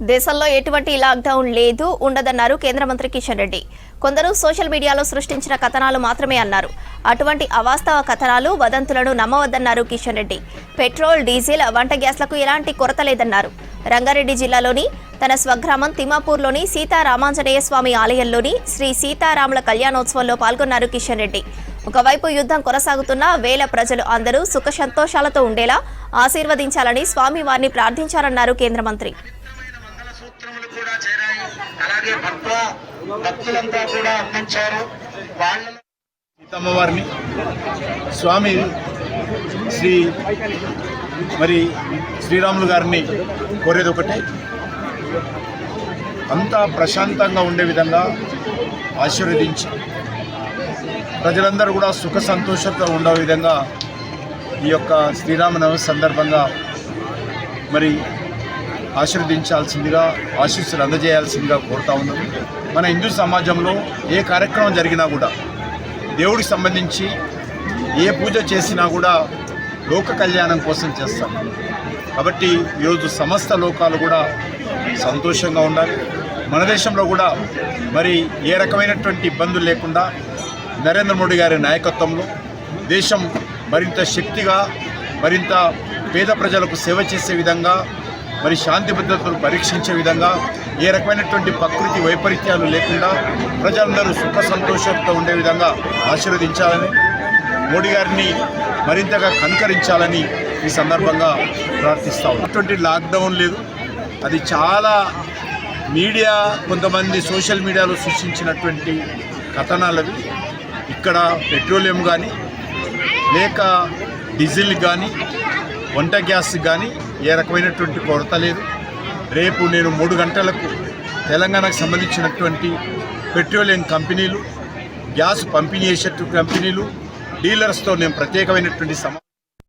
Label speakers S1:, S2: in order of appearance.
S1: దేశంలో ఎటువంటి లాక్డౌన్ లేదు ఉండదన్నారు కేంద్ర మంత్రి కిషన్ రెడ్డి. కొందరు సోషల్ మీడియాలో సృష్టించిన కథనాలు మాత్రమే అన్నారు. అటువంటి అవాస్తవ కథనాలు, వదంతులను నమ్మవద్దన్నారు కిషన్ రెడ్డి. పెట్రోల్, డీజిల్, వంట గ్యాస్లకు ఎలాంటి కొరత లేదన్నారు. రంగారెడ్డి జిల్లాలోని తన స్వగ్రామం తిమ్మాపూర్లోని సీతారామాంజనేయ స్వామి ఆలయంలోని శ్రీ సీతారాముల కళ్యాణోత్సవంలో పాల్గొన్నారు కిషన్ రెడ్డి. ఒకవైపు యుద్ధం కొనసాగుతున్న వేల ప్రజలు అందరూ సుఖ సంతోషాలతో ఉండేలా ఆశీర్వదించాలని స్వామివారిని ప్రార్థించారన్నారు కేంద్ర మంత్రి.
S2: సీతమ్మవారిని స్వామి శ్రీరాములు గారిని కోరేది ఒకటే, అంతా ప్రశాంతంగా ఉండే విధంగా ఆశీర్వదించి ప్రజలందరూ కూడా సుఖ సంతోషంతో ఉండే విధంగా ఈ యొక్క శ్రీరామనవమి సందర్భంగా ఆశీర్వదించాల్సిందిగా, ఆశీస్సులు అందజేయాల్సిందిగా కోరుతా ఉన్నాం. మన హిందూ సమాజంలో ఏ కార్యక్రమం జరిగినా కూడా, దేవుడికి సంబంధించి ఏ పూజ చేసినా కూడా లోక కళ్యాణం కోసం చేస్తాం. కాబట్టి ఈరోజు సమస్త లోకాలు కూడా సంతోషంగా ఉండాలి. మన దేశంలో కూడా ఏ రకమైనటువంటి ఇబ్బందులు లేకుండా నరేంద్ర మోడీ గారి నాయకత్వంలో దేశం మరింత శక్తిగా, మరింత పేద ప్రజలకు సేవ చేసే విధంగా, శాంతి భద్రతలు పరీక్షించే విధంగా, ఏ రకమైనటువంటి ప్రకృతి వైపరీత్యాలు లేకుండా ప్రజలందరూ సుఖ సంతోషంతో ఉండే విధంగా ఆశీర్వదించాలని, మోడీ గారిని మరింతగా కనుకరించాలని ఈ సందర్భంగా ప్రార్థిస్తా ఉన్నాం. అటువంటి లాక్డౌన్ లేదు. అది చాలా మీడియా, కొంతమంది సోషల్ మీడియాలో సృష్టించినటువంటి కథనాలవి. ఇక్కడ పెట్రోలియం కానీ, లేక డీజిల్ కానీ, వంట గ్యాస్ కానీ ఏ రకమైనటువంటి కొరత లేదు. రేపు నేను 3 గంటలకు తెలంగాణకు సంబంధించినటువంటి పెట్రోలియం కంపెనీలు, గ్యాస్ పంపిణీ చేసే కంపెనీలు, డీలర్స్తో నేను ప్రత్యేకమైనటువంటి